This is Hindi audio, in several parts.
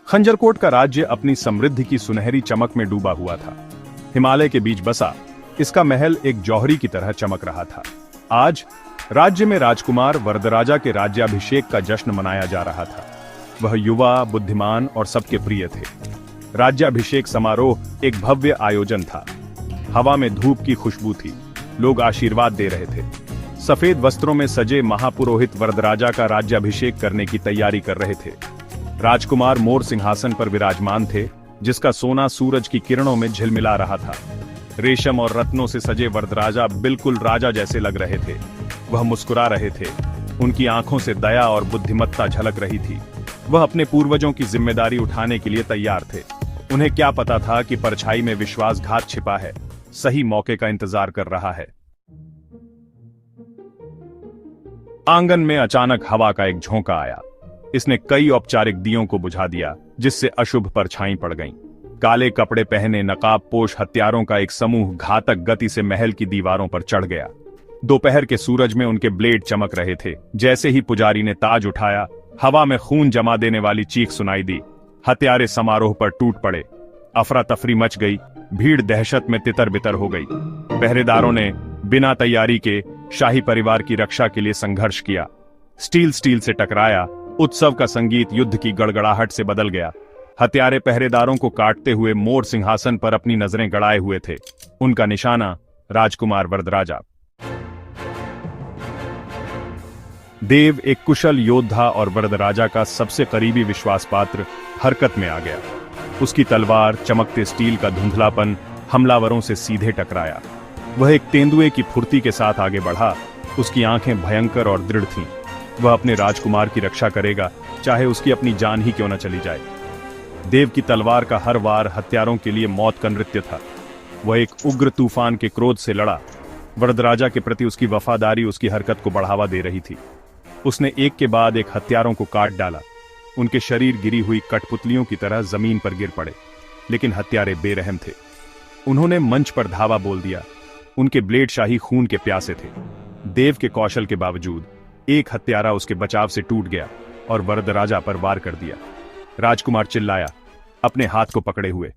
खंजरकोट का राज्य अपनी समृद्धि की सुनहरी चमक में डूबा हुआ था। हिमालय के बीच बसा इसका महल एक जौहरी की तरह चमक रहा था। आज राज्य में राजकुमार वरदराजा के राज्याभिषेक का जश्न मनाया जा रहा था। वह युवा, बुद्धिमान और सबके प्रिय थे। राज्याभिषेक समारोह एक भव्य आयोजन था। हवा में धूप की खुशबू थी। लोग आशीर्वाद दे रहे थे। सफेद वस्त्रों में सजे महापुरोहित वरदराजा का राज्याभिषेक करने की तैयारी कर रहे थे। राजकुमार मोर सिंहासन पर विराजमान थे, जिसका सोना सूरज की किरणों में झिलमिला रहा था। रेशम और रत्नों से सजे वरदराजा बिल्कुल राजा जैसे लग रहे थे। वह मुस्कुरा रहे थे। उनकी आंखों से दया और बुद्धिमत्ता झलक रही थी। वह अपने पूर्वजों की जिम्मेदारी उठाने के लिए तैयार थे। उन्हें क्या पता था कि परछाई में विश्वासघात छिपा है, सही मौके का इंतजार कर रहा है। आंगन में अचानक हवा का एक झोंका आया। इसने कई औपचारिक दियों को बुझा दिया, जिससे अशुभ परछाई पड़ गईं। काले कपड़े पहने नकाबपोश हत्यारों का एक समूह घातक गति से महल की दीवारों पर चढ़ गया। दोपहर के सूरज में उनके ब्लेड चमक रहे थे। जैसे ही पुजारी ने ताज उठाया, हवा में खून जमा देने वाली चीख सुनाई दी। हत्यारे समारोह पर टूट पड़े। अफरा तफरी मच गई। भीड़ दहशत में तितर बितर हो गई। पहरेदारों ने बिना तैयारी के शाही परिवार की रक्षा के लिए संघर्ष किया। स्टील से टकराया। उत्सव का संगीत युद्ध की गड़गड़ाहट से बदल गया। हत्यारे पहरेदारों को काटते हुए मोर सिंहासन पर अपनी नजरें गड़ाए हुए थे। उनका निशाना राजकुमार वरदराजा। देव एक कुशल योद्धा और वरदराजा का सबसे करीबी विश्वास पात्र हरकत में आ गया। उसकी तलवार, चमकते स्टील का धुंधलापन हमलावरों से सीधे टकराया। वह एक तेंदुए की फुर्ती के साथ आगे बढ़ा। उसकी आंखें भयंकर और दृढ़ थीं। वह अपने राजकुमार की रक्षा करेगा, चाहे उसकी अपनी जान ही क्यों न चली जाए। देव की तलवार का हर वार हत्यारों के लिए मौत का नृत्य था। वह एक उग्र तूफान के क्रोध से लड़ा। वरदराजा के प्रति उसकी वफादारी उसकी हरकत को बढ़ावा दे रही थी। उसने एक के बाद एक हत्यारों को काट डाला। उनके शरीर गिरी हुई कठपुतलियों की तरह जमीन पर गिर पड़े। लेकिन हत्यारे बेरहम थे। उन्होंने मंच पर धावा बोल दिया। उनके ब्लेड शाही खून के प्यासे थे। देव के कौशल के बावजूद एक हत्यारा उसके बचाव से टूट गया और वरदराजा पर वार कर दिया। राजकुमार चिल्लाया, अपने हाथ को पकड़े हुए।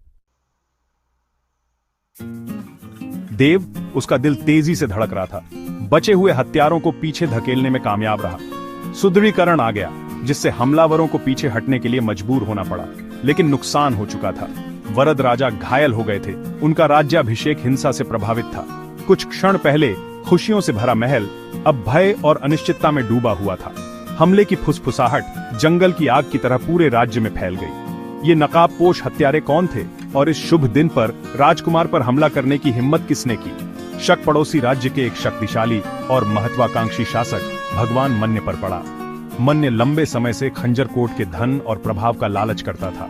देव, उसका दिल तेजी से धड़क रहा था। बचे हुए हत्यारों को पीछे धकेलने में कामयाब रहा। सुदृढ़ीकरण आ गया, जिससे हमलावरों को पीछे हटने के लिए मजबूर होना पड़ा। लेकिन नुकसान हो चुका था। वरदराजा घायल हो गए थे। उनका राज्याभिषेक हिंसा से प्रभावित था। कुछ क्षण पहले खुशियों से भरा महल अब भय और अनिश्चितता में डूबा हुआ था। हमले की फुसफुसाहट जंगल की आग की तरह पूरे राज्य में फैल गई। ये नकाबपोश हत्यारे कौन थे और इस शुभ दिन पर राजकुमार पर हमला करने की हिम्मत किसने की? शक पड़ोसी राज्य के एक शक्तिशाली और महत्वाकांक्षी शासक भगवान मन्य पर पड़ा। मन्य लंबे समय से खंजरकोट के धन और प्रभाव का लालच करता था।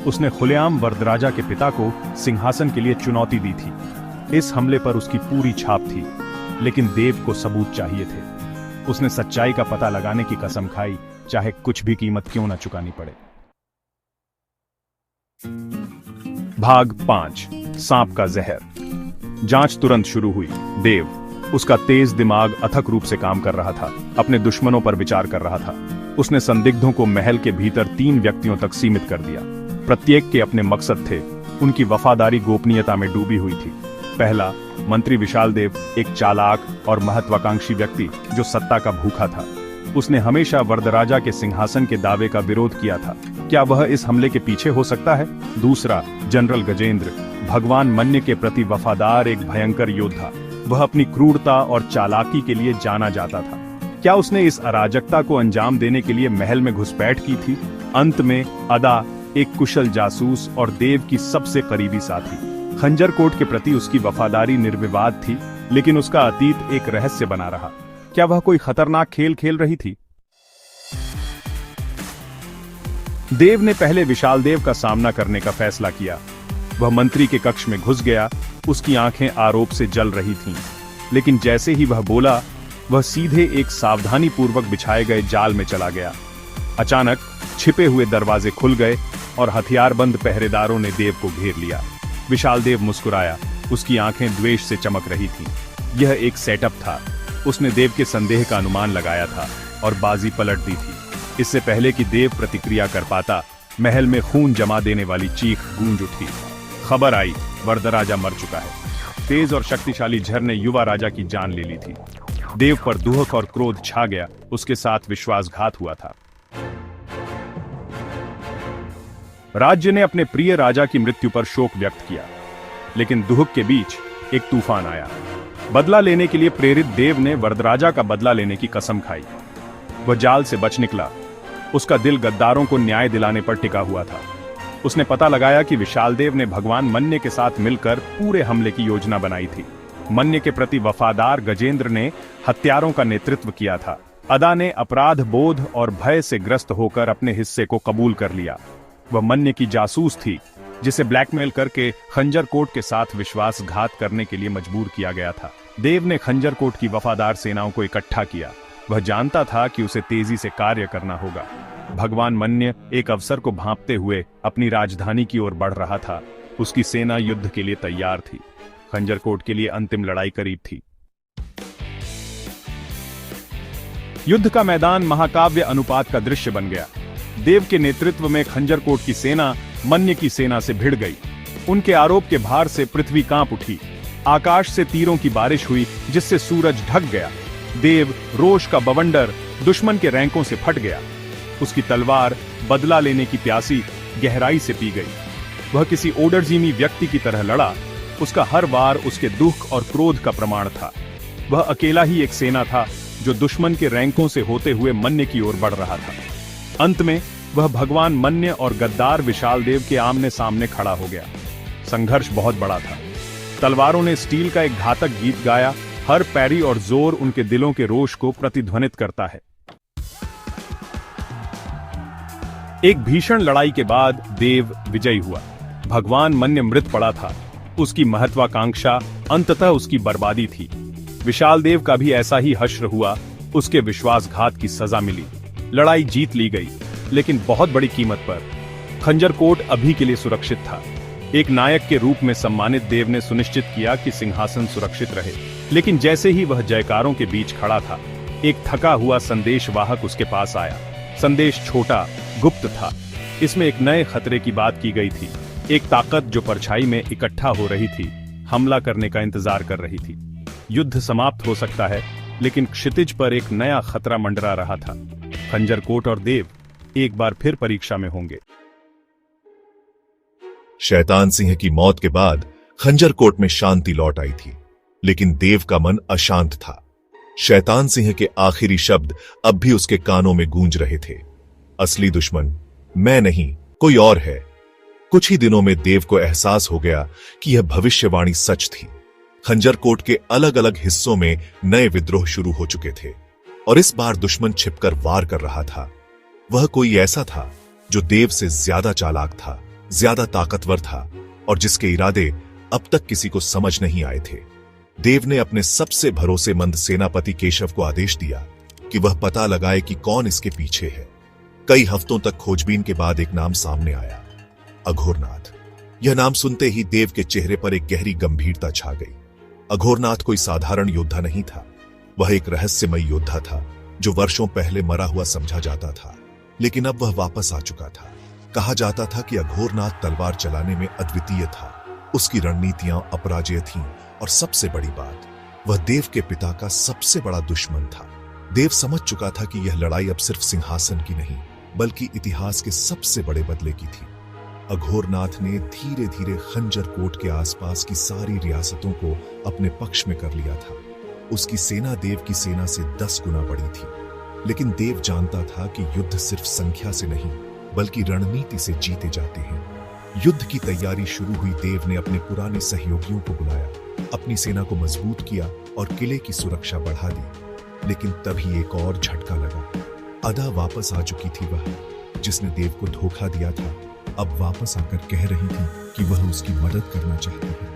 उसने खुलेआम वरदराजा के पिता को सिंहासन के लिए चुनौती दी थी। इस हमले पर उसकी पूरी छाप थी। लेकिन देव को सबूत चाहिए थे। उसने सच्चाई का पता लगाने की कसम खाई, चाहे कुछ भी कीमत क्यों न चुकानी पड़े। भाग 5, सांप का जहर। जांच तुरंत शुरू हुई। देव, उसका तेज दिमाग अथक रूप से काम कर रहा था। अपने दुश्मनों पर विचार कर रहा था। उसने संदिग्धों को महल के भीतर 3 व्यक्तियों तक सीमित कर दिया। प्रत्येक के अपने मकसद थे। उनकी वफादारी गोपनीयता में डूबी हुई थी। पहला, मंत्री विशाल देव, एक चालाक और महत्वाकांक्षी व्यक्ति जो सत्ता का भूखा था। उसने हमेशा वरदराजा के सिंहासन के दावे का विरोध किया था। क्या वह इस हमले के पीछे हो सकता है? दूसरा, जनरल गजेंद्र, भगवान मन्य के प्रति वफादार एक भयंकर योद्धा। वह अपनी क्रूरता और चालाकी के लिए जाना जाता था। क्या उसने इस अराजकता को अंजाम देने के लिए महल में घुसपैठ की थी? अंत में अदा, एक कुशल जासूस और देव की सबसे करीबी साथी। खंजरकोट के प्रति उसकी वफादारी निर्विवाद थी, लेकिन उसका अतीत एक रहस्य बना रहा। क्या वह कोई खतरनाक खेल खेल रही थी? देव ने पहले विशाल देव का सामना करने का फैसला किया। वह मंत्री के कक्ष में घुस गया। उसकी आंखें आरोप से जल रही थीं। लेकिन जैसे ही वह बोला, वह सीधे एक सावधानी पूर्वक बिछाए गए जाल में चला गया। अचानक छिपे हुए दरवाजे खुल गए और हथियारबंद पहरेदारों ने देव को घेर लिया। विशाल देव मुस्कुराया। उसकी आंखें द्वेष से चमक रही थीं। यह एक सेटअप था। उसने देव के संदेह का अनुमान लगाया था और बाजी पलट दी थी। इससे पहले कि देव प्रतिक्रिया कर पाता, महल में खून जमा देने वाली चीख गूंज उठी। खबर आई, वरदराजा मर चुका है। तेज और शक्तिशाली झर ने युवा राजा की जान ले ली थी। देव पर दुहक और क्रोध छा गया, उसके साथ विश्वासघात हुआ था। राज्य ने अपने प्रिय राजा की मृत्यु पर शोक व्यक्त किया, लेकिन दुहक के बीच एक तूफान आया। बदला लेने के लिए प्रेरित देव ने वरदराजा का बदला लेने की कसम खाई। वह जाल से बच निकला। उसका दिल गद्दारों को न्याय दिलाने पर टिका हुआ था। उसने पता लगाया कि विशालदेव ने भगवान मन्य के साथ मिलकर पूरे हमले की योजना बनाई थी। मन्य के प्रति वफादार गजेंद्र ने हत्यारों का नेतृत्व किया था। अदा ने अपराध बोध और भय से ग्रस्त होकर अपने हिस्से को कबूल कर लिया। वह मन्य की जासूस थी, जिसे ब्लैकमेल करके खंजरकोट के साथ विश्वासघात करने के लिए मजबूर किया गया था। देव ने खंजरकोट की वफादार सेनाओं को इकट्ठा किया। वह जानता था कि उसे तेजी से कार्य करना होगा। भगवान मन्य एक अवसर को भांपते हुए अपनी राजधानी की ओर बढ़ रहा था। उसकी सेना युद्ध के लिए तैयार थी। खंजरकोट के लिए अंतिम लड़ाई करीब थी। युद्ध का मैदान महाकाव्य अनुपात का दृश्य बन गया। देव के नेतृत्व में खंजरकोट की सेना मन्य की सेना से भिड़ गई। उनके आरोप के भार से पृथ्वी कांप उठी। आकाश से तीरों की बारिश हुई, जिससे सूरज ढक गया। देव रोष का बवंडर दुश्मन के रैंकों से फट गया। उसकी तलवार बदला लेने की प्यासी गहराई से पी गई। वह किसी ओडरजीमी व्यक्ति की तरह लड़ा। उसका हर वार उसके दुख और क्रोध का प्रमाण था। वह अकेला ही एक सेना था जो दुश्मन के रैंकों से होते हुए मन्य की ओर बढ़ रहा था। अंत में वह भगवान मन्य और गद्दार विशालदेव के आमने सामने खड़ा हो गया। संघर्ष बहुत बड़ा था। तलवारों ने स्टील का एक घातक गीत गाया। हर पैरी और जोर उनके दिलों के रोष को प्रतिध्वनित करता है। एक भीषण लड़ाई के बाद देव विजयी हुआ। भगवान मन्य मृत पड़ा था। उसकी महत्वाकांक्षा अंततः उसकी बर्बादी थी। विशालदेव का भी ऐसा ही हश्र हुआ। उसके विश्वासघात की सजा मिली। लड़ाई जीत ली गई, लेकिन बहुत बड़ी कीमत पर। खंजरकोट अभी के लिए सुरक्षित था। एक नायक के रूप में सम्मानित देव ने सुनिश्चित किया कि सिंहासन सुरक्षित रहे। लेकिन जैसे ही वह जयकारों के बीच खड़ा था, एक थका हुआ संदेशवाहक उसके पास आया। संदेश छोटा, गुप्त था। इसमें एक नए खतरे की बात की गई थी। एक ताकत जो परछाई में इकट्ठा हो रही थी, हमला करने का इंतजार कर रही थी। युद्ध समाप्त हो सकता है, लेकिन क्षितिज पर एक नया खतरा मंडरा रहा था। खंजरकोट और देव एक बार फिर परीक्षा में होंगे। शैतान सिंह की मौत के बाद खंजरकोट में शांति लौट आई थी, लेकिन देव का मन अशांत था। शैतान सिंह के आखिरी शब्द अब भी उसके कानों में गूंज रहे थे। असली दुश्मन मैं नहीं, कोई और है। कुछ ही दिनों में देव को एहसास हो गया कि यह भविष्यवाणी सच थी। खंजरकोट के अलग अलग हिस्सों में नए विद्रोह शुरू हो चुके थे, और इस बार दुश्मन छिपकर वार कर रहा था। वह कोई ऐसा था जो देव से ज्यादा चालाक था, ज्यादा ताकतवर था, और जिसके इरादे अब तक किसी को समझ नहीं आए थे। देव ने अपने सबसे भरोसेमंद सेनापति केशव को आदेश दिया कि वह पता लगाए कि कौन इसके पीछे है। कई हफ्तों तक खोजबीन के बाद एक नाम सामने आया, अघोरनाथ। यह नाम सुनते ही देव के चेहरे पर एक गहरी गंभीरता छा गई। अघोरनाथ कोई साधारण योद्धा नहीं था। वह एक रहस्यमय योद्धा था जो वर्षों पहले मरा हुआ समझा जाता था, लेकिन अब वह वापस आ चुका था। कहा जाता था कि अघोरनाथ तलवार चलाने में अद्वितीय था। उसकी रणनीतियां अपराजेय थीं, और सबसे बड़ी बात, वह देव के पिता का सबसे बड़ा दुश्मन था। देव समझ चुका था कि यह लड़ाई अब सिर्फ सिंहासन की नहीं, बल्कि इतिहास के सबसे बड़े बदले की थी। अघोरनाथ ने धीरे धीरे खंजरकोट के आसपास की सारी रियासतों को अपने पक्ष में कर लिया था। उसकी सेना देव की सेना से 10 गुना बड़ी थी, लेकिन देव जानता था कि युद्ध सिर्फ संख्या से नहीं, बल्कि रणनीति से जीते जाते हैं। युद्ध की तैयारी शुरू हुई। देव ने अपने पुराने सहयोगियों को बुलाया, अपनी सेना को मजबूत किया और किले की सुरक्षा बढ़ा दी। लेकिन तभी एक और झटका लगा। अदा वापस आ चुकी थी। वह जिसने देव को धोखा दिया था, अब वापस आकर कह रही थी कि वह उसकी मदद करना चाहती है।